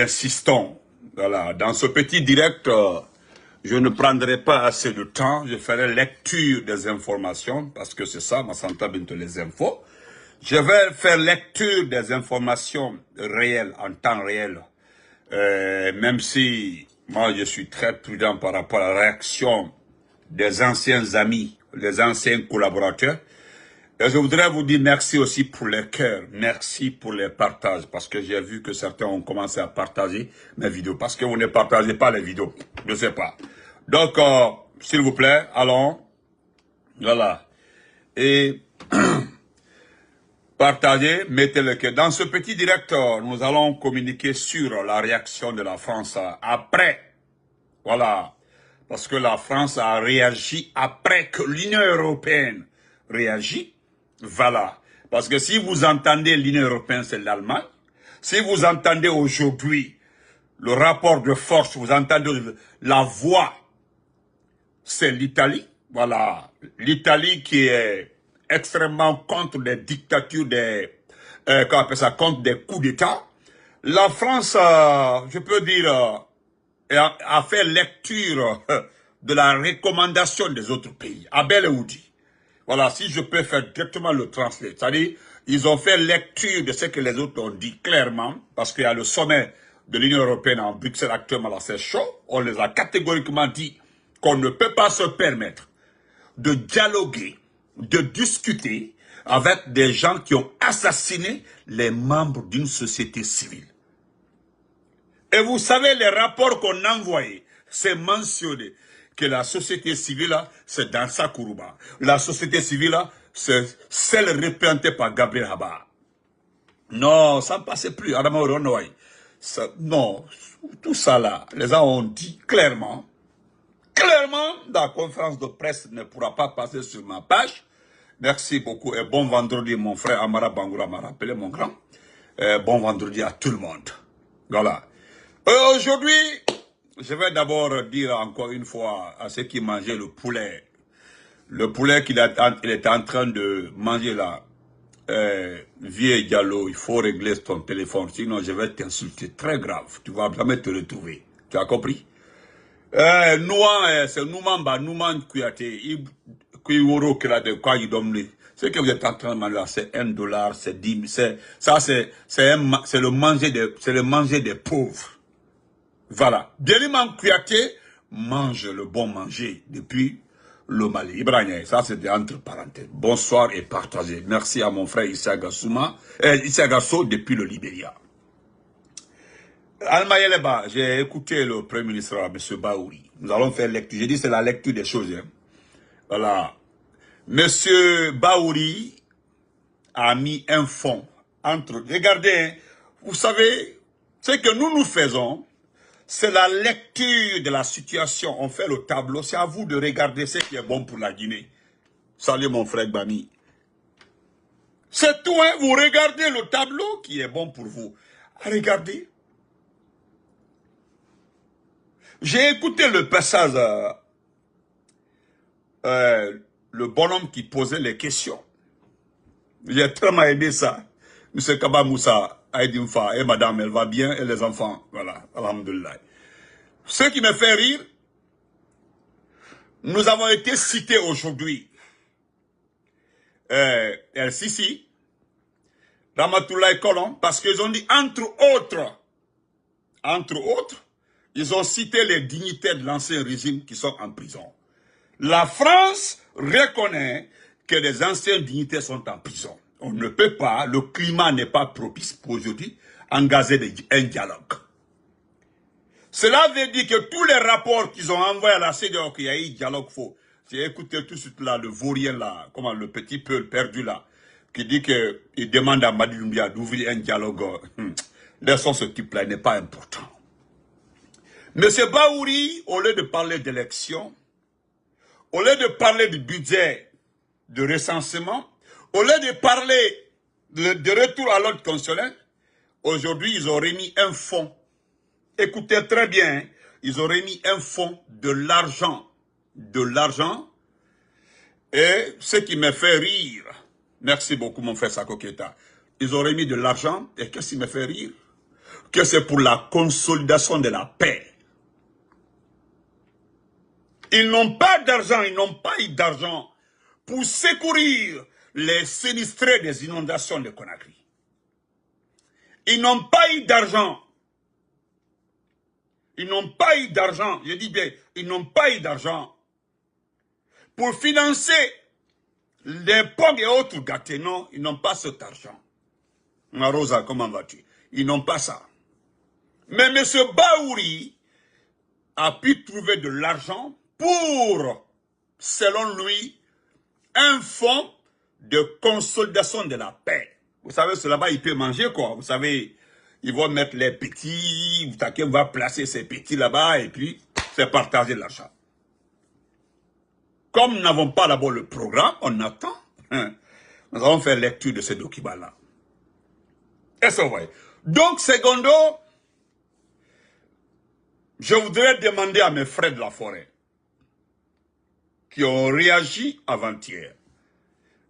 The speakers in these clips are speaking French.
Insistons. Voilà. Dans ce petit direct, je ne prendrai pas assez de temps. Je ferai lecture des informations, parce que c'est ça, ma santé bientôt les infos. Je vais faire lecture des informations réelles, en temps réel. Même si, moi, je suis très prudent par rapport à la réaction des anciens amis, des anciens collaborateurs. Et je voudrais vous dire merci aussi pour les cœurs, merci pour les partages, parce que j'ai vu que certains ont commencé à partager mes vidéos, parce que vous ne partagez pas les vidéos, je ne sais pas. Donc, s'il vous plaît, allons, voilà, et partagez, mettez le cœur. Dans ce petit direct, nous allons communiquer sur la réaction de la France après, voilà, parce que la France a réagi après que l'Union européenne réagit. Voilà. Parce que si vous entendez l'Union européenne, c'est l'Allemagne. Si vous entendez aujourd'hui le rapport de force, vous entendez la voix, c'est l'Italie. Voilà. L'Italie qui est extrêmement contre des dictatures, comment on appelle ça, contre des coups d'État. La France, je peux dire, a fait lecture de la recommandation des autres pays. Abel et Oudi. Voilà, si je peux faire directement le translate. C'est-à-dire, ils ont fait lecture de ce que les autres ont dit clairement, parce qu'il y a le sommet de l'Union européenne en Bruxelles actuellement, là, c'est chaud. On les a catégoriquement dit qu'on ne peut pas se permettre de dialoguer, de discuter avec des gens qui ont assassiné les membres d'une société civile. Et vous savez, les rapports qu'on a envoyés, c'est mentionné que la société civile, c'est Dansa Kourouba. La société civile, c'est celle représentée par Gabriel Haba. Non, ça ne passait plus. Non, tout ça là, les gens ont dit clairement, dans la conférence de presse ne pourra pas passer sur ma page. Merci beaucoup et bon vendredi, mon frère Amara Bangoura m'a rappelé, mon grand. Bon vendredi à tout le monde. Voilà. Aujourd'hui, je vais d'abord dire encore une fois à ceux qui mangeaient le poulet. Le poulet qu'il était en train de manger là. Vieux Diallo, il faut régler ton téléphone, sinon je vais t'insulter. Très grave, tu vas jamais te retrouver. Tu as compris? C'est Nouman Kouyaté. Kouyouro qui a de quoi il donne. Ce que vous êtes en train de manger là, c'est $1, c'est 10 000. C'est le manger des pauvres. Voilà. Bieliman Kouyaté mange le bon manger depuis le Mali. Ibrahim, ça c'était entre parenthèses. Bonsoir et partagez. Merci à mon frère Issa Gasso depuis le Libéria. Almayeleba, j'ai écouté le Premier ministre, M. Baouri. Nous allons faire lecture. J'ai dit c'est la lecture des choses. Hein. Voilà. M. Baouri a mis un fond entre... Regardez, hein, vous savez, ce que nous faisons, c'est la lecture de la situation. On fait le tableau. C'est à vous de regarder ce qui est bon pour la Guinée. Salut mon frère Bami. C'est tout, hein? Vous regardez le tableau qui est bon pour vous. Regardez. J'ai écouté le passage, le bonhomme qui posait les questions. J'ai tellement aimé ça. M. Kaba Moussa, Aïdimfa, et madame, elle va bien, et les enfants. Voilà, alhamdoulilah. Ce qui me fait rire, nous avons été cités aujourd'hui. El Sisi, Ramatoulaye Kolon, parce qu'ils ont dit, entre autres, ils ont cité les dignitaires de l'ancien régime qui sont en prison. La France reconnaît que les anciens dignitaires sont en prison. On ne peut pas, le climat n'est pas propice pour aujourd'hui, engager un dialogue. Cela veut dire que tous les rapports qu'ils ont envoyés à la CEDEAO, qu'il y a eu dialogue faux. J'ai écouté tout de suite là, le vaurien là, comment le petit peu perdu là, qui dit qu'il demande à Madi Doumbia d'ouvrir un dialogue. Laissons ce type-là, il n'est pas important. Monsieur Baouri, au lieu de parler d'élection, au lieu de parler du budget de recensement, au lieu de parler de retour à l'ordre constitutionnel, aujourd'hui ils ont remis un fonds. Écoutez très bien, hein, ils ont remis un fonds de l'argent. Et ce qui me fait rire, merci beaucoup mon frère Sako Keita, ils ont remis de l'argent, et qu'est-ce qui me fait rire? que c'est pour la consolidation de la paix. Ils n'ont pas d'argent, ils n'ont pas eu d'argent pour secourir les sinistrés des inondations de Conakry. Ils n'ont pas eu d'argent. Ils n'ont pas eu d'argent, je dis bien, ils n'ont pas eu d'argent pour financer les pommes et autres gâtés. Non, ils n'ont pas cet argent. Rosa, comment vas-tu? Ils n'ont pas ça. Mais M. Baouri a pu trouver de l'argent pour, selon lui, un fonds de consolidation de la paix. Vous savez, c'est là-bas, il peut manger quoi. Vous savez, ils vont mettre les petits, chacun va placer ses petits là-bas et puis c'est partager l'argent. Comme nous n'avons pas d'abord le programme, on attend. Nous allons faire lecture de ces documents-là. Et c'est vrai. Donc, secondo, je voudrais demander à mes frères de la forêt qui ont réagi avant-hier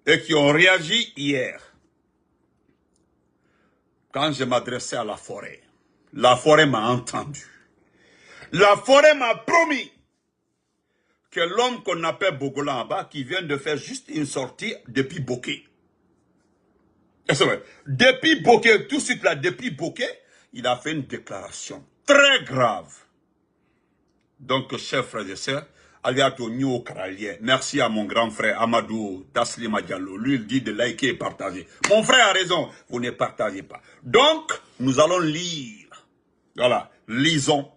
et qui ont réagi hier. Quand je m'adressais à la forêt m'a entendu. La forêt m'a promis que l'homme qu'on appelle Bogola en bas, qui vient de faire juste une sortie depuis Bokeh. C'est vrai. Depuis Bokeh, tout de suite là, depuis Bokeh, il a fait une déclaration très grave. Donc, chers frères et sœurs, Aliato Nyo Karalien, merci à mon grand frère Amadou Taslima Diallo. Lui, il dit de liker et partager. Mon frère a raison, vous ne partagez pas. Donc, nous allons lire. Voilà, lisons.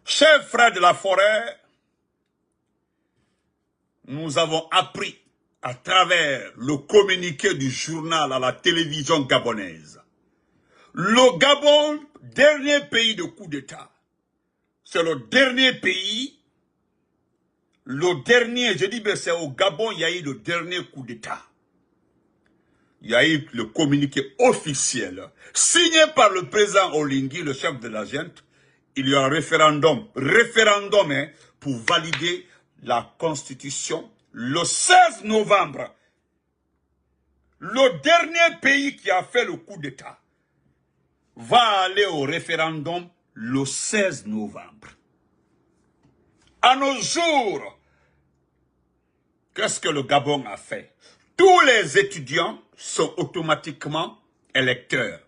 Chers frères de la forêt, nous avons appris à travers le communiqué du journal à la télévision gabonaise. Le Gabon, dernier pays de coup d'État. C'est le dernier pays, je dis c'est au Gabon, il y a eu le dernier coup d'État. Il y a eu le communiqué officiel, signé par le président Olingi, le chef de la junte. Il y a un référendum hein, pour valider la constitution le 16 novembre. Le dernier pays qui a fait le coup d'État va aller au référendum le 16 novembre. À nos jours, qu'est-ce que le Gabon a fait? Tous les étudiants sont automatiquement électeurs.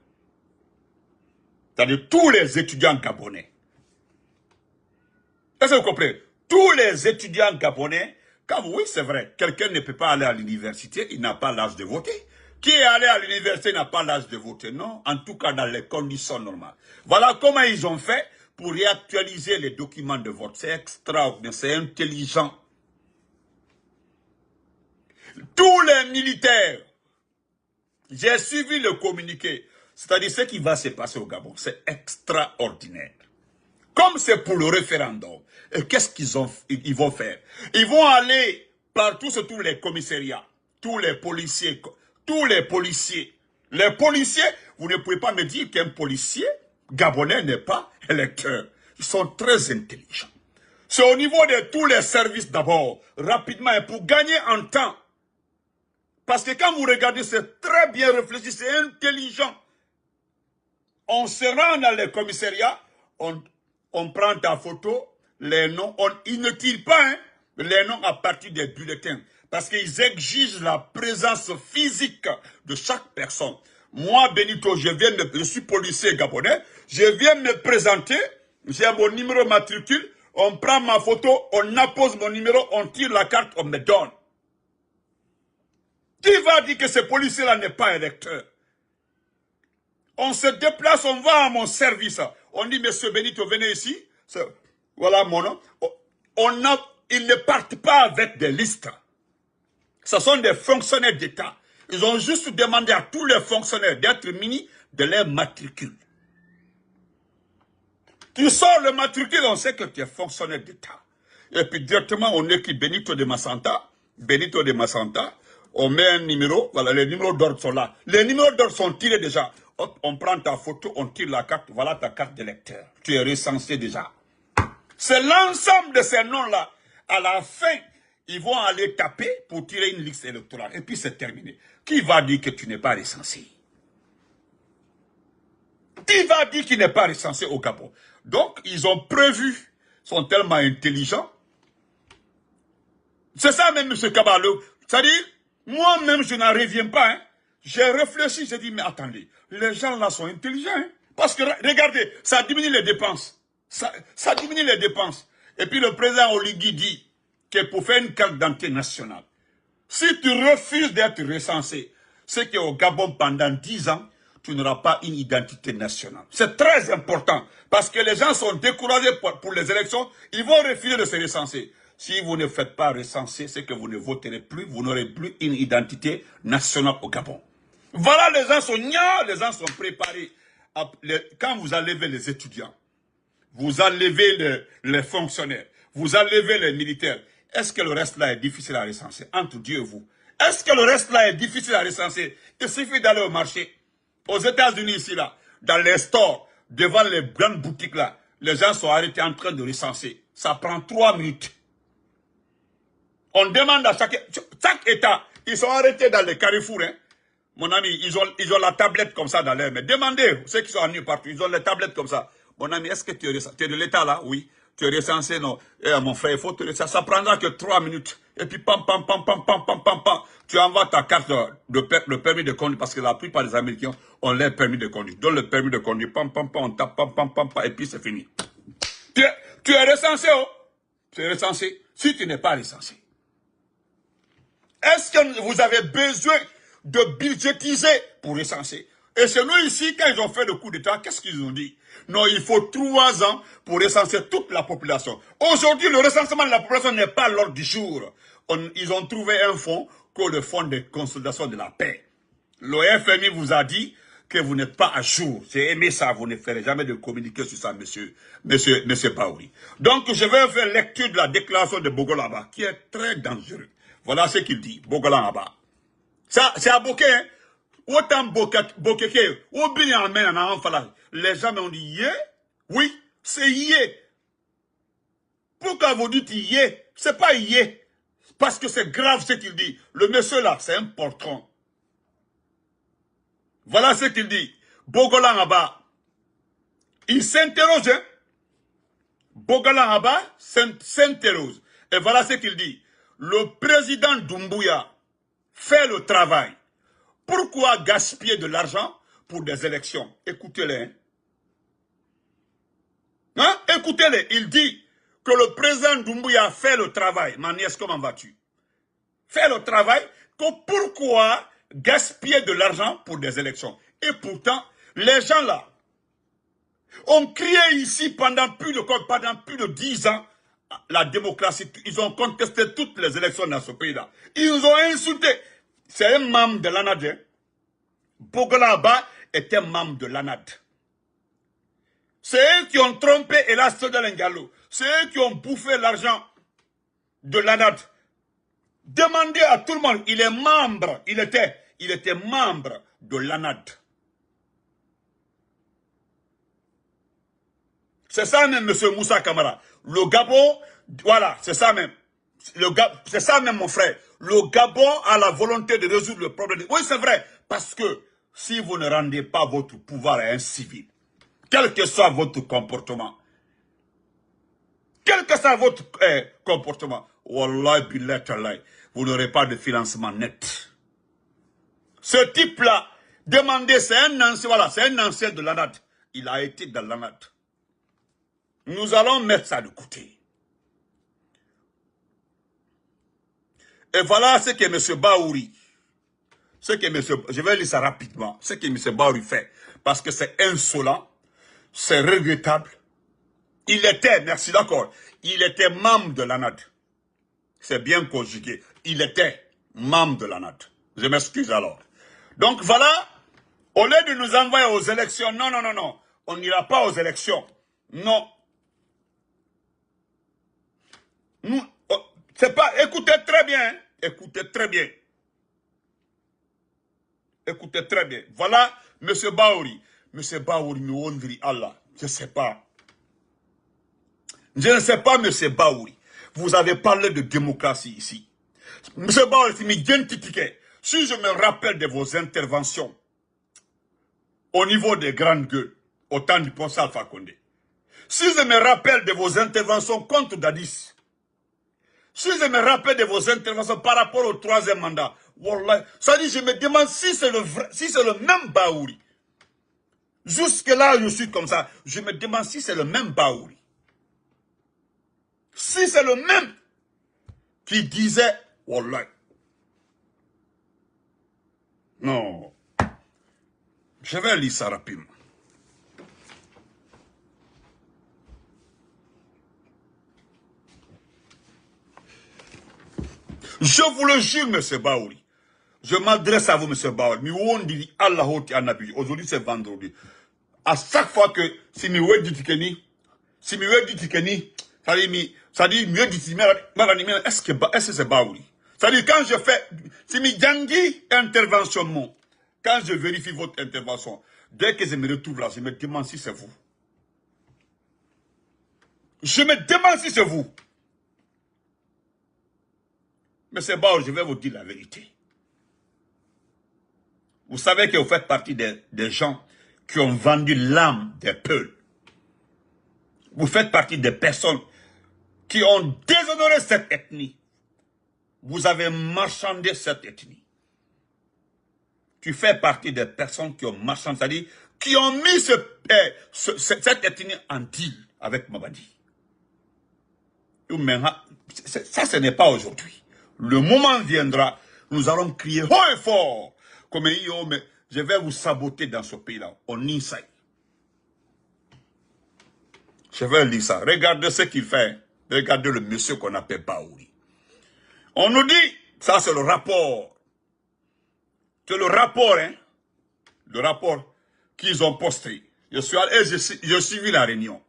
C'est-à-dire tous les étudiants gabonais. Est-ce que vous comprenez? Tous les étudiants gabonais, comme oui, c'est vrai, quelqu'un ne peut pas aller à l'université, il n'a pas l'âge de voter. Qui est allé à l'université n'a pas l'âge de voter, non? En tout cas, dans les conditions normales. Voilà comment ils ont fait pour réactualiser les documents de vote. C'est extraordinaire, c'est intelligent. Tous les militaires, j'ai suivi le communiqué, c'est-à-dire ce qui va se passer au Gabon, c'est extraordinaire. Comme c'est pour le référendum, qu'est-ce qu'ils vont faire? Ils vont aller partout sur tous les commissariats, tous les policiers. Les policiers, vous ne pouvez pas me dire qu'un policier gabonais n'est pas électeur. Ils sont très intelligents. C'est au niveau de tous les services d'abord, rapidement, et pour gagner en temps. Parce que quand vous regardez, c'est très bien réfléchi, c'est intelligent. On se rend dans les commissariats, on prend ta photo, les noms, ils ne tirent pas hein, les noms à partir des bulletins. Parce qu'ils exigent la présence physique de chaque personne. Moi, Benito, je suis policier gabonais, je viens me présenter, j'ai mon numéro matricule, on prend ma photo, on appose mon numéro, on tire la carte, on me donne. Qui va dire que ce policier-là n'est pas électeur? On se déplace, on va à mon service. On dit, monsieur Benito, venez ici. Voilà mon nom. Ils ne partent pas avec des listes. Ce sont des fonctionnaires d'État. Ils ont juste demandé à tous les fonctionnaires d'être munis de leur matricule. Tu sors le matricule, on sait que tu es fonctionnaire d'État. Et puis directement, on écrit Benito de Massanta. On met un numéro, voilà, les numéros d'ordre sont là. Les numéros d'ordre sont tirés déjà. Hop, on prend ta photo, on tire la carte, voilà ta carte d'électeur. Tu es recensé déjà. C'est l'ensemble de ces noms-là. À la fin, ils vont aller taper pour tirer une liste électorale. Et puis c'est terminé. Qui va dire que tu n'es pas recensé? Qui va dire qu'il n'est pas recensé au Gabon? Donc, ils ont prévu, sont tellement intelligents. C'est ça même, M. Kabalo. C'est-à-dire, moi-même, je n'en reviens pas. Hein. J'ai réfléchi, j'ai dit, mais attendez, les gens là sont intelligents. Hein. Parce que, regardez, ça diminue les dépenses. Ça diminue les dépenses. Et puis le président Oligui dit que pour faire une carte d'identité nationale, si tu refuses d'être recensé, c'est qu'au Gabon, pendant 10 ans, tu n'auras pas une identité nationale. C'est très important, parce que les gens sont découragés pour les élections, ils vont refuser de se recenser. Si vous ne faites pas recenser, c'est que vous ne voterez plus, vous n'aurez plus une identité nationale au Gabon. Voilà, les gens sont nia, les gens sont préparés. Quand vous enlevez les étudiants, vous enlevez les fonctionnaires, vous enlevez les militaires, est-ce que le reste là est difficile à recenser? Entre Dieu et vous. Est-ce que le reste là est difficile à recenser? Il suffit d'aller au marché. Aux États-Unis ici là, dans les stores, devant les grandes boutiques là, les gens sont arrêtés en train de recenser. Ça prend 3 minutes. On demande à chaque État, ils sont arrêtés dans les carrefours. Hein. Mon ami, ils ont la tablette comme ça dans l'air. Mais demandez, ceux qui sont en nuit partout, ils ont les tablettes comme ça. Mon ami, est-ce que tu es de l'État là? Oui. Tu es recensé, non. Mon frère, il faut te recenser. Ça prendra que 3 minutes. Et puis, pam, pam, pam, pam, pam, pam, pam, pam. Tu envoies ta carte de permis de conduire, parce que la plupart des Américains ont leur permis de conduire. Donne le permis de conduire, pam, pam, pam, on tape, pam, pam, pam, pam, et puis c'est fini. Tu es recensé, oh. Tu es recensé. Si tu n'es pas recensé. Est-ce que vous avez besoin de budgétiser pour recenser? Et chez nous ici, quand ils ont fait le coup d'État, qu'est-ce qu'ils ont dit? Non, il faut 3 ans pour recenser toute la population. Aujourd'hui, le recensement de la population n'est pas à l'ordre du jour. Ils ont trouvé un fonds, que le fonds de consolidation de la paix. Le FMI vous a dit que vous n'êtes pas à jour. J'ai aimé ça, vous ne ferez jamais de communiquer sur ça, monsieur Baouri. Donc, je vais faire lecture de la déclaration de Bogolaba, qui est très dangereux. Voilà ce qu'il dit, Bogolaba. Ça, c'est à Boké, hein. Autant Bokeke, ou bien en enfant, les gens m'ont dit yé. Oui, c'est yé. Pourquoi vous dites yé? C'est pas yé. Parce que c'est grave ce qu'il dit. Le monsieur là, c'est important. Voilà ce qu'il dit. Bogolan Aba. Il s'interroge. Hein? Bogolan Aba s'interroge. Et voilà ce qu'il dit. Le président Doumbouya fait le travail. Pourquoi gaspiller de l'argent pour des élections? Écoutez-les. Hein? Écoutez-les. Il dit que le président Doumbouya fait le travail. Ma nièce, comment vas-tu? Fait le travail. Que pourquoi gaspiller de l'argent pour des élections? Et pourtant, les gens là ont crié ici pendant plus de 10 ans la démocratie. Ils ont contesté toutes les élections dans ce pays-là. Ils nous ont insultés. C'est un membre de l'ANAD. Bogolaba était membre de l'ANAD. C'est eux qui ont trompé Elas Ngalo. C'est eux qui ont bouffé l'argent de l'ANAD. Demandez à tout le monde, il est membre, il était membre de l'ANAD. C'est ça même, monsieur Moussa Kamara. Le Gabon, voilà, c'est ça même. C'est ça même, mon frère. Le Gabon a la volonté de résoudre le problème. Oui, c'est vrai. Parce que si vous ne rendez pas votre pouvoir à un civil, quel que soit votre comportement, Wallah, billah, tallah, vous n'aurez pas de financement net. Ce type-là, demandez, c'est un ancien, voilà, c'est un ancien de l'ANAD. Il a été dans l'ANAD. Nous allons mettre ça de côté. Et voilà ce que M. Baouri, je vais lire ça rapidement, ce que M. Baouri fait, parce que c'est insolent, c'est regrettable. Il était, merci d'accord, il était membre de l'ANAD. C'est bien conjugué. Il était membre de l'ANAD. Je m'excuse alors. Donc voilà, au lieu de nous envoyer aux élections, non, non, non, non, on n'ira pas aux élections. Non. Nous, c'est pas, écoutez très bien, hein? Écoutez très bien. Écoutez très bien. Voilà, M. Baouri. M. Baouri, nous on dit Allah. Je ne sais pas. Je ne sais pas, M. Baouri. Vous avez parlé de démocratie ici. M. Baouri, si je me rappelle de vos interventions au niveau des grandes gueules, au temps du professeur Alpha Condé. Si je me rappelle de vos interventions contre Dadis, si je me rappelle de vos interventions par rapport au 3e mandat, wallah, ça dit, je me demande si c'est le même Baouri. Jusque là, je suis comme ça. Je me demande si c'est le même Baouri. Si c'est le même qui disait, wallah. Non. Je vais lire ça rapidement. Je vous le jure, M. Baouri. Je m'adresse à vous, M. Baouri. Aujourd'hui, c'est vendredi. À chaque fois que, si mi we dit Tikeni, ça dit, mieux dit, est-ce que c'est Baouri? Ça dit, quand je fais, si mi jangi intervention, quand je vérifie votre intervention, dès que je me retrouve là, je me demande si c'est vous. Je me demande si c'est vous. Mais c'est Baouri, je vais vous dire la vérité. Vous savez que vous faites partie des gens qui ont vendu l'âme des peuples. Vous faites partie des personnes qui ont déshonoré cette ethnie. Vous avez marchandé cette ethnie. Tu fais partie des personnes qui ont marchandé, c'est-à-dire qui ont mis cette ethnie en deal avec Mabadi. Ça, ce n'est pas aujourd'hui. Le moment viendra, nous allons crier haut et fort. Comme je vais vous saboter dans ce pays-là. On inside. Je vais lire ça. Regardez ce qu'il fait. Regardez le monsieur qu'on appelle Baouri. On nous dit, ça c'est le rapport. C'est le rapport, hein. Le rapport qu'ils ont posté. Je suis allé, j'ai suivi la réunion.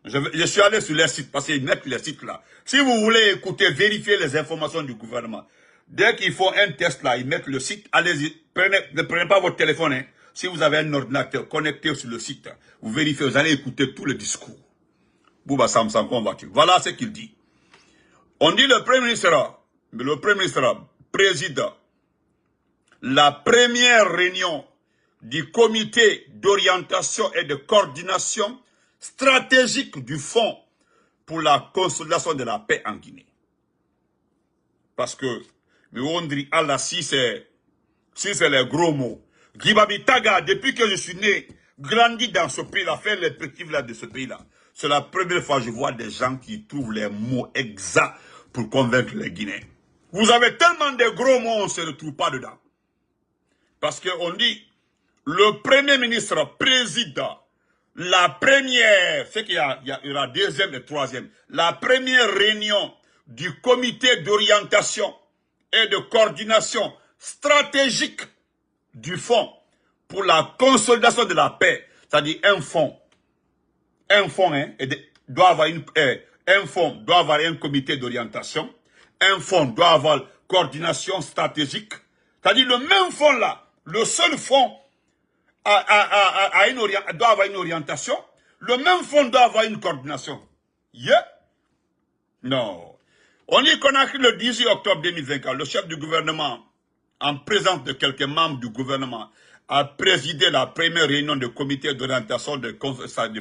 Je suis allé sur les sites, parce qu'ils mettent les sites là. Si vous voulez écouter, vérifier les informations du gouvernement, dès qu'ils font un test là, ils mettent le site, allez-y, ne prenez pas votre téléphone. Hein. Si vous avez un ordinateur connecté sur le site, vous vérifiez, vous allez écouter tout le discours. Bouba Samsam, voilà ce qu'il dit. On dit le Premier ministre préside la première réunion du comité d'orientation et de coordination stratégique du Fonds pour la consolidation de la paix en Guinée. Parce que, on dit, Allah, si c'est les gros mots. Gibabi Taga, depuis que je suis né, grandi dans ce pays-là, fait les petits villages de ce pays-là, c'est la première fois que je vois des gens qui trouvent les mots exacts pour convaincre les Guinéens. Vous avez tellement de gros mots, on ne se retrouve pas dedans. Parce qu'on dit, le Premier ministre préside la première, c'est qu'il y aura deuxième et troisième, la première réunion du comité d'orientation et de coordination stratégique du fonds pour la consolidation de la paix, c'est-à-dire un fonds hein, doit avoir un fonds doit avoir un comité d'orientation, un fonds doit avoir coordination stratégique, c'est-à-dire le même fonds là, le seul fonds doit avoir une orientation, le même fonds doit avoir une coordination. Yeah? Non. On dit qu'on a écrit le 18 octobre 2024, le chef du gouvernement, en présence de quelques membres du gouvernement, a présidé la première réunion du comité d'orientation de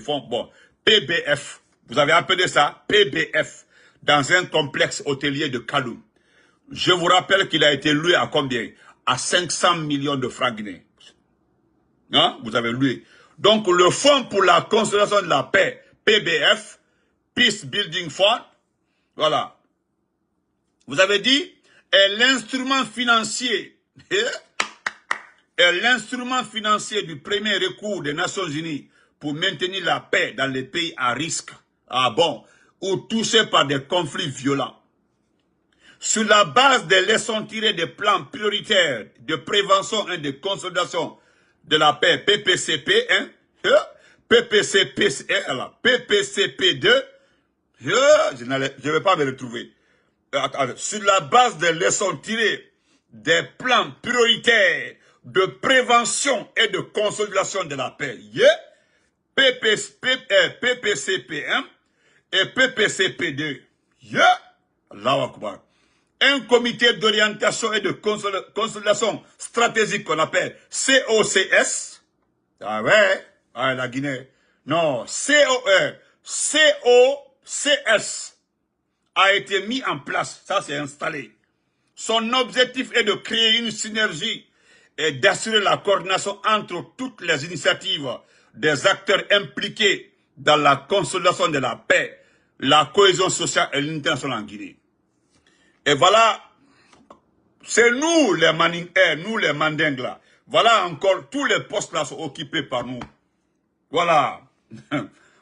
fonds, bon, PBF. Vous avez appelé ça PBF, dans un complexe hôtelier de Kaloum. Je vous rappelle qu'il a été loué à combien? À 500 millions de francs guinéens. Hein? Vous avez loué. Donc, le Fonds pour la consolidation de la paix, PBF, Peace Building Fund, voilà. Vous avez dit, est l'instrument financier, du premier recours des Nations Unies pour maintenir la paix dans les pays à risque, ou touchés par des conflits violents. Sur la base des leçons tirées des plans prioritaires de prévention et de consolidation de la paix, PPCP 1, PPCP2, je ne vais pas me retrouver. Sur la base des leçons tirées des plans prioritaires de prévention et de consolidation de la paix, PPCP1 et PPCP2, Allahu Akbar. Un comité d'orientation et de consolidation stratégique qu'on appelle COCS. Ah ouais, Ah, la Guinée. Non, COCS a été mis en place. Ça, c'est installé. Son objectif est de créer une synergie et d'assurer la coordination entre toutes les initiatives des acteurs impliqués dans la consolidation de la paix, la cohésion sociale et l'unité nationale en Guinée. Et voilà, c'est nous les nous les Mandingues là. Voilà encore, tous les postes là sont occupés par nous. Voilà.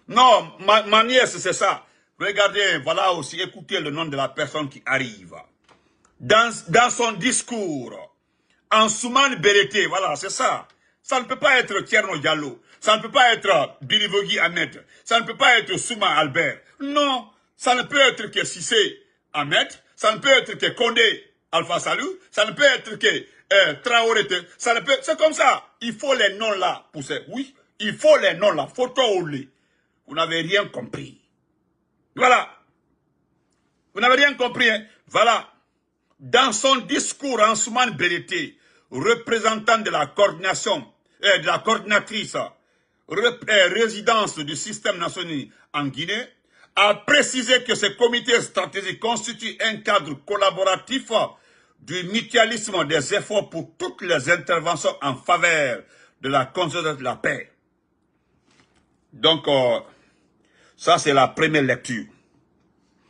Non, ma nièce, c'est ça. Regardez, voilà aussi, écoutez le nom de la personne qui arrive. Dans son discours, Ansoumane Berete, voilà, c'est ça. Ça ne peut pas être Tierno Diallo. Ça ne peut pas être Bilivogui Ahmed. Ça ne peut pas être Souma Albert. Non, ça ne peut être que Sissé Ahmed. Ça ne peut être que Condé Alpha Salou. Ça ne peut être que Traoré. Ça ne peut. C'est comme ça. Il faut les noms là pour ça. Oui, il faut les noms là. Photo au lit. Vous n'avez rien compris. Voilà. Vous n'avez rien compris, hein? Voilà. Dans son discours, Ansoumane Berete, représentant de la coordination, de la coordinatrice résidence du système national en Guinée, a précisé que ce comité stratégique constitue un cadre collaboratif du mutualisme des efforts pour toutes les interventions en faveur de la consolidation de la paix. Donc, ça c'est la première lecture.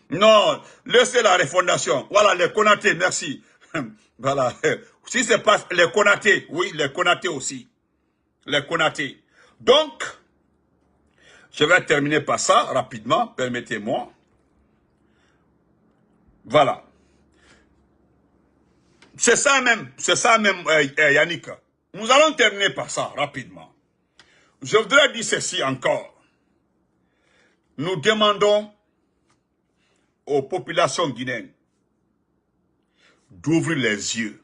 Non, laissez la refondation. Voilà, les Konaté, merci. Voilà. Si c'est pas les Konaté, oui, les Konaté aussi. Les Konaté. Donc, je vais terminer par ça rapidement, permettez-moi. Voilà. C'est ça même, Yannick. Nous allons terminer par ça rapidement. Je voudrais dire ceci encore. Nous demandons aux populations guinéennes d'ouvrir les yeux.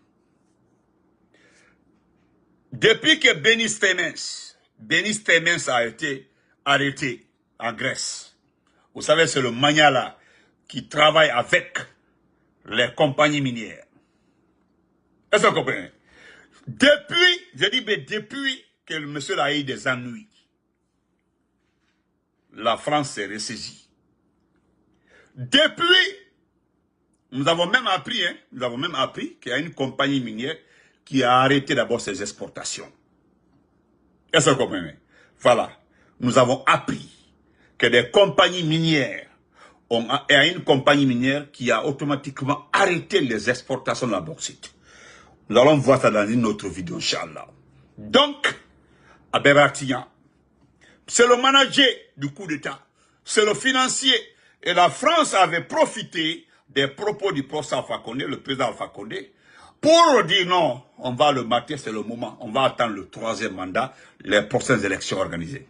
Depuis que Bénis Temens a été arrêté en Grèce, vous savez, c'est le Magnala qui travaille avec les compagnies minières. Est-ce que vous comprenez? Depuis, je dis, mais depuis que le monsieur a eu des ennuis, la France s'est ressaisie. Depuis, nous avons même appris qu'il y a une compagnie minière qui a arrêté d'abord ses exportations. Est-ce que vous comprenez? Voilà. Nous avons appris que des compagnies minières, il y a une compagnie minière qui a automatiquement arrêté les exportations de la bauxite. Nous allons voir ça dans une autre vidéo, Inch'Allah. Donc, Abébatian, c'est le manager du coup d'État, c'est le financier. Et la France avait profité des propos du professeur Alpha Condé, le président Alpha Condé, pour dire non, on va le mater, c'est le moment. On va attendre le 3e mandat, les prochaines élections organisées.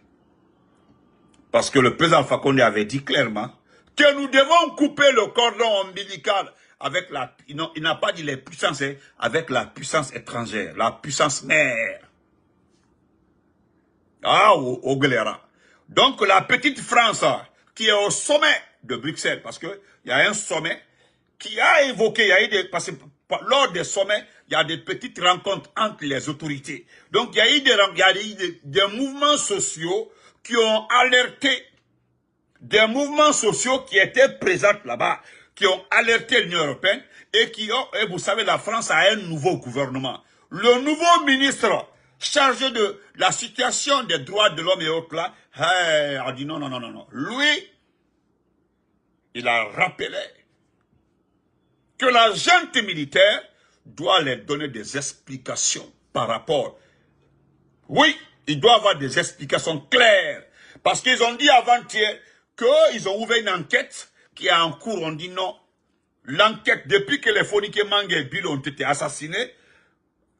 Parce que le président Alpha Condé avait dit clairement que nous devons couper le cordon ombilical avec la... Il n'a pas dit les puissances, avec la puissance étrangère, la puissance mère. Ah, au Guelera. Donc la petite France qui est au sommet de Bruxelles, parce qu'il y a un sommet qui a évoqué, il y a eu des, parce que lors des sommets, il y a des petites rencontres entre les autorités. Donc il y a eu des mouvements sociaux qui ont alerté, des mouvements sociaux qui étaient présents là-bas, qui ont alerté l'Union européenne et qui ont, et vous savez, la France a un nouveau gouvernement. Le nouveau ministre chargé de la situation des droits de l'homme et autres là, a dit non, non, non, non, non. Lui, il a rappelé que la junte militaire doit leur donner des explications par rapport. Oui, il doit avoir des explications claires. Parce qu'ils ont dit avant-hier qu'ils ont ouvert une enquête qui est en cours. On dit non. L'enquête, depuis que les Fonike Mange et Bill ont été assassinés,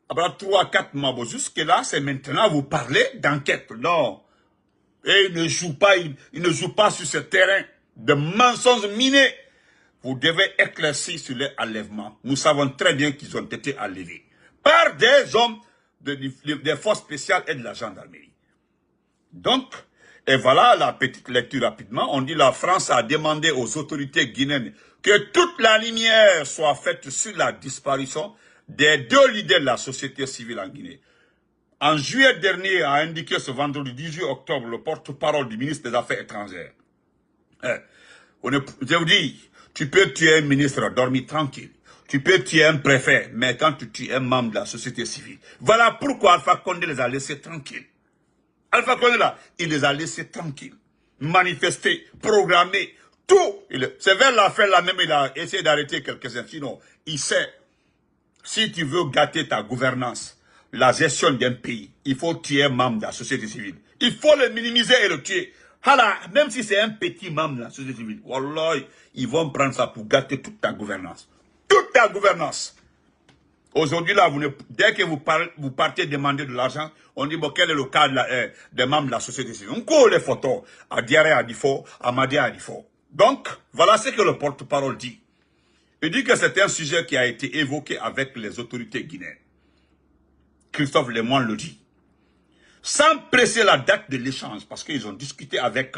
après 3 à 4 mois, jusque là, c'est maintenant vous parlez d'enquête. Non. Et ils ne jouent pas sur ce terrain de mensonges minés. Vous devez éclaircir sur les enlèvements. Nous savons très bien qu'ils ont été enlevés par des hommes des forces spéciales et de la gendarmerie. Donc, et voilà la petite lecture rapidement. On dit la France a demandé aux autorités guinéennes que toute la lumière soit faite sur la disparition des 2 leaders de la société civile en Guinée. En juillet dernier, a indiqué ce vendredi 18 octobre le porte-parole du ministre des Affaires étrangères. Je vous dis, tu peux tuer un ministre, dormir tranquille. Tu peux tuer un préfet, mais quand tu tues un membre de la société civile. Voilà pourquoi Alpha Condé les a laissés tranquilles. Alpha Condé là, il les a laissés tranquilles. Manifester, programmer, tout. C'est vers la fin là même, il a essayé d'arrêter quelques-uns. Sinon, il sait, si tu veux gâter ta gouvernance, la gestion d'un pays, il faut tuer un membre de la société civile. Il faut le minimiser et le tuer. Voilà, même si c'est un petit membre de la société civile, wallah, ils vont prendre ça pour gâter toute ta gouvernance. Toute ta gouvernance. Aujourd'hui, là, dès que vous partez demander de l'argent, on dit, bon, quel est le cas des membres de la société civile? On colle les photos à Diaré Adifo, à Madi Adifo. Donc, voilà ce que le porte-parole dit. Il dit que c'est un sujet qui a été évoqué avec les autorités guinéennes. Christophe Lemoine le dit. Sans presser la date de l'échange, parce qu'ils ont discuté avec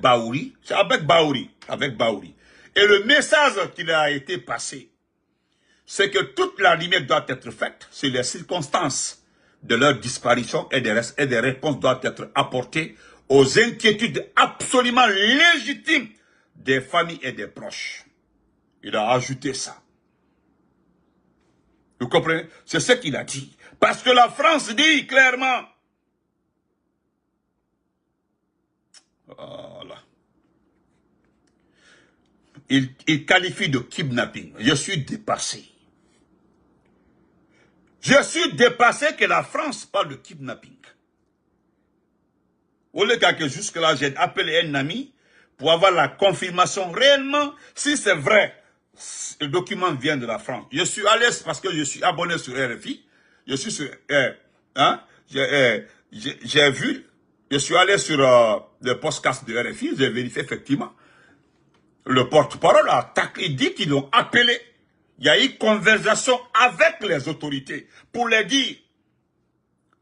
Baouri. C'est avec Baouri. Et le message qui a été passé, c'est que toute la limite doit être faite sur les circonstances de leur disparition et des réponses doivent être apportées aux inquiétudes absolument légitimes des familles et des proches. Il a ajouté ça. Vous comprenez? C'est ce qu'il a dit. Parce que la France dit clairement. Voilà. Il qualifie de kidnapping. Je suis dépassé. Je suis dépassé que la France parle de kidnapping. Au lieu que jusque-là, j'ai appelé un ami pour avoir la confirmation réellement, si c'est vrai, le document vient de la France. Je suis à l'aise parce que je suis abonné sur RFI. Je suis sur... j'ai vu, je suis allé sur le podcast de RFI, j'ai vérifié effectivement. Le porte-parole a attaqué, il dit qu'ils l'ont appelé. Il y a eu conversation avec les autorités pour leur dire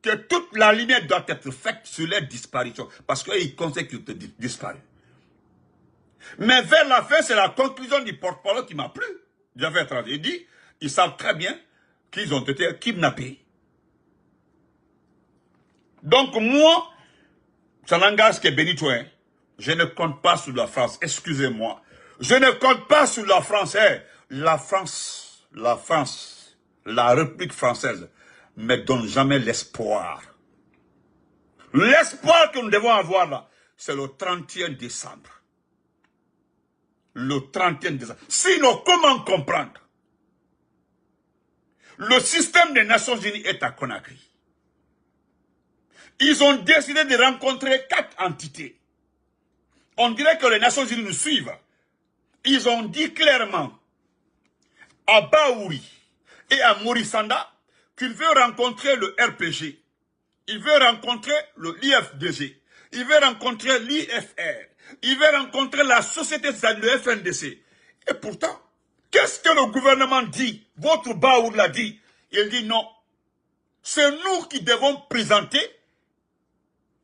que toute la lumière doit être faite sur les disparitions. Parce qu'ils conseillent qu'ils ont disparu. Mais vers la fin, c'est la conclusion du porte-parole qui m'a plu. Il dit, ils savent très bien qu'ils ont été kidnappés. Donc moi, ça n'engage que Benito, hein. Je ne compte pas sur la France, excusez-moi. Je ne compte pas sur la France, hein. La France, la République française ne donne jamais l'espoir. L'espoir que nous devons avoir là, c'est le 31 décembre. Le 31 décembre. Sinon, comment comprendre? Le système des Nations Unies est à Conakry. Ils ont décidé de rencontrer 4 entités. On dirait que les Nations Unies nous suivent. Ils ont dit clairement à Baouri et à Morissanda qu'il veut rencontrer le RPG. Il veut rencontrer l'IFDG. Il veut rencontrer l'IFR. Il veut rencontrer la société civile, le FNDC. Et pourtant, qu'est-ce que le gouvernement dit? Votre Baouri l'a dit. Il dit non. C'est nous qui devons présenter.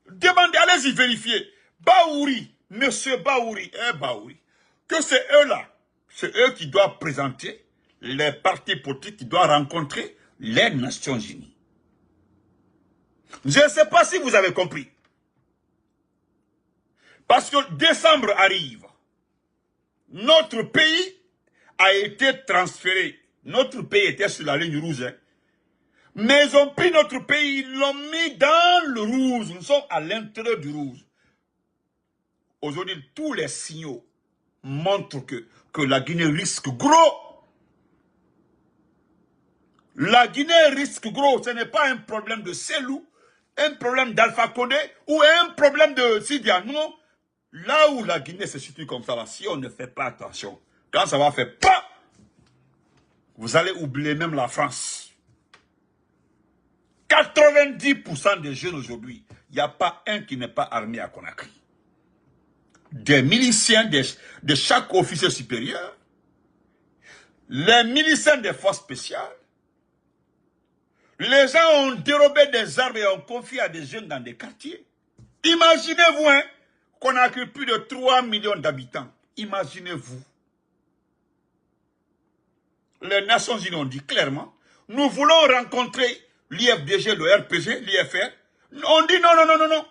Demandez, allez-y vérifier. Baouri, monsieur Baouri, Baouri, que c'est eux là. C'est eux qui doivent présenter les partis politiques qui doivent rencontrer les Nations Unies. Je ne sais pas si vous avez compris. Parce que décembre arrive. Notre pays a été transféré. Notre pays était sur la ligne rouge. Hein. Mais ils ont pris notre pays, ils l'ont mis dans le rouge. Nous sommes à l'intérieur du rouge. Aujourd'hui, tous les signaux montrent que la Guinée risque gros. La Guinée risque gros. Ce n'est pas un problème de Selou, un problème d'Alpha Condé ou un problème de Sidia. Non. Là où la Guinée se situe comme ça, là, si on ne fait pas attention, quand ça va faire pas, vous allez oublier même la France. 90% des jeunes aujourd'hui, il n'y a pas un qui n'est pas armé à Conakry. Des miliciens de chaque officier supérieur, les miliciens des forces spéciales, les gens ont dérobé des armes et ont confié à des jeunes dans des quartiers. Imaginez-vous, hein, qu'on a plus de 3 millions d'habitants. Imaginez-vous. Les Nations Unies ont dit clairement, nous voulons rencontrer l'IFDG, le RPG, l'IFR. On dit non, non, non, non, non.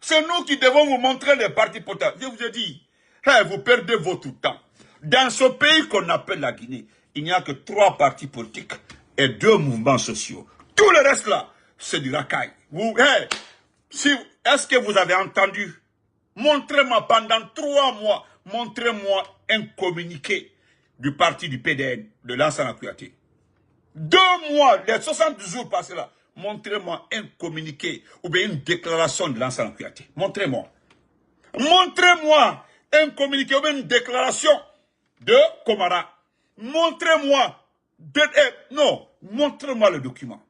C'est nous qui devons vous montrer les partis politiques. Je vous ai dit, hey, vous perdez votre temps. Dans ce pays qu'on appelle la Guinée, il n'y a que 3 partis politiques et 2 mouvements sociaux. Tout le reste là, c'est du racaille. Hey, est-ce que vous avez entendu? Montrez-moi pendant 3 mois, montrez-moi un communiqué du parti du PDN, de Lansana Kouyaté. 2 mois, les 70 jours passés là, montrez-moi un communiqué ou bien une déclaration de Lansana Kouyaté. Montrez-moi. Montrez-moi un communiqué ou bien une déclaration de Komara. Montrez-moi. Non, montrez-moi le document.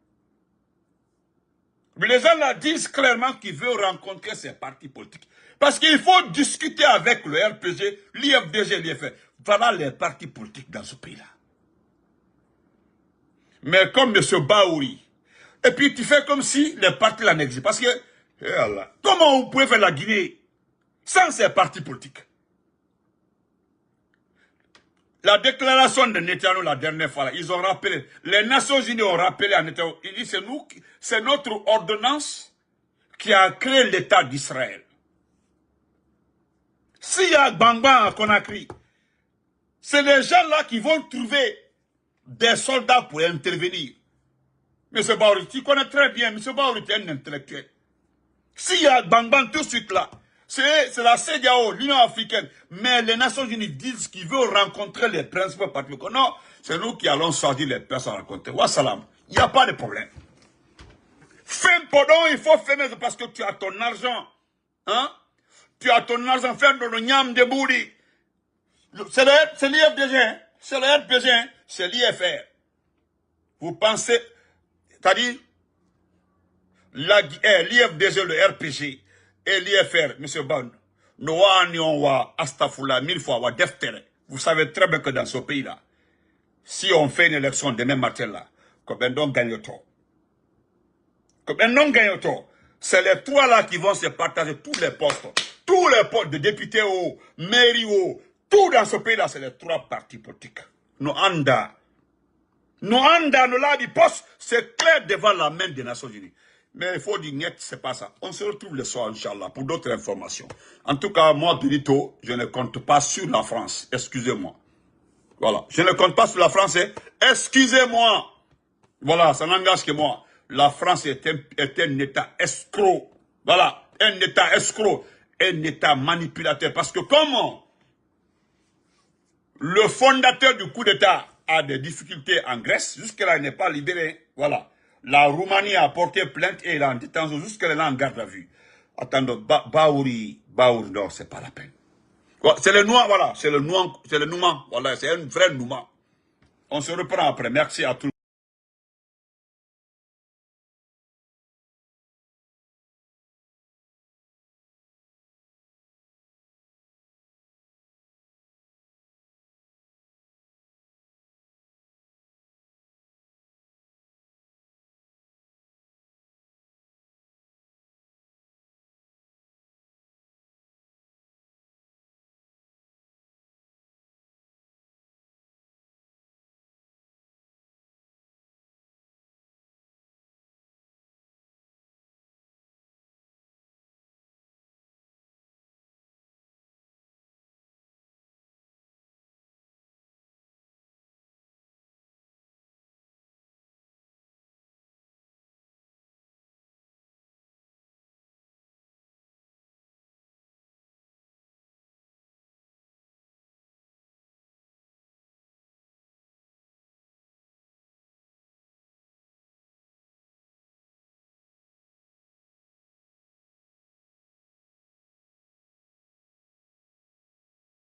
Mais les gens là disent clairement qu'ils veulent rencontrer ces partis politiques. Parce qu'il faut discuter avec le RPG, l'IFDG, l'IFR. Voilà les partis politiques dans ce pays-là. Mais comme M. Baouri, et puis tu fais comme si les partis là n'existent. Parce que, comment vous pouvez faire la Guinée sans ces partis politiques? La déclaration de Netanyahu la dernière fois, là, ils ont rappelé, les Nations Unies ont rappelé à Netanyahu, ils disent c'est notre ordonnance qui a créé l'État d'Israël. S'il y a Gbangba à Conakry, c'est les gens là qui vont trouver des soldats pour intervenir. M. Baouri, tu connais très bien, M. Baouri est un intellectuel. S'il y a Gbangba tout de suite là, c'est la CEDEAO, l'Union africaine, mais les Nations Unies disent qu'ils veulent rencontrer les principaux partis. Non, c'est nous qui allons choisir les personnes à rencontrer. Wassalam, il n'y a pas de problème. Pardon, il faut faire parce que tu as ton argent. Hein? Tu as ton argent, faire de l'ognam de boudi. C'est l'IFDG, hein? C'est le RPG, hein? C'est l'IFR. Vous pensez, c'est-à-dire, l'IFDG, le RPG et l'IFR, M. Ban, Astafula, 1000 fois, wa deftere. Vous savez très bien que dans ce pays-là, si on fait une élection demain matin là, Kobendon gagne tout. Kobendon gagne tout. C'est les 3 là qui vont se partager tous les postes. Tous les postes de députés au, mairie au, tout dans ce pays-là, c'est les 3 partis politiques. Nous anda, nous labi poste, c'est clair devant la main des Nations Unies. Mais il faut dire net, c'est pas ça. On se retrouve le soir, Inch'Allah, pour d'autres informations. En tout cas, moi, Benito, je ne compte pas sur la France. Excusez-moi. Voilà. Je ne compte pas sur la France. Excusez-moi. Voilà, ça n'engage que moi. La France est un État escroc. Voilà. Un État escroc. Un État manipulateur. Parce que comment le fondateur du coup d'État a des difficultés en Grèce, jusque-là, il n'est pas libéré. Voilà. La Roumanie a porté plainte et il est en détention, jusque-là, en garde à vue. Attendez, Baouri, non, c'est pas la peine. C'est le noir, voilà, c'est le noir, voilà, c'est un vrai noir. On se reprend après. Merci à tous.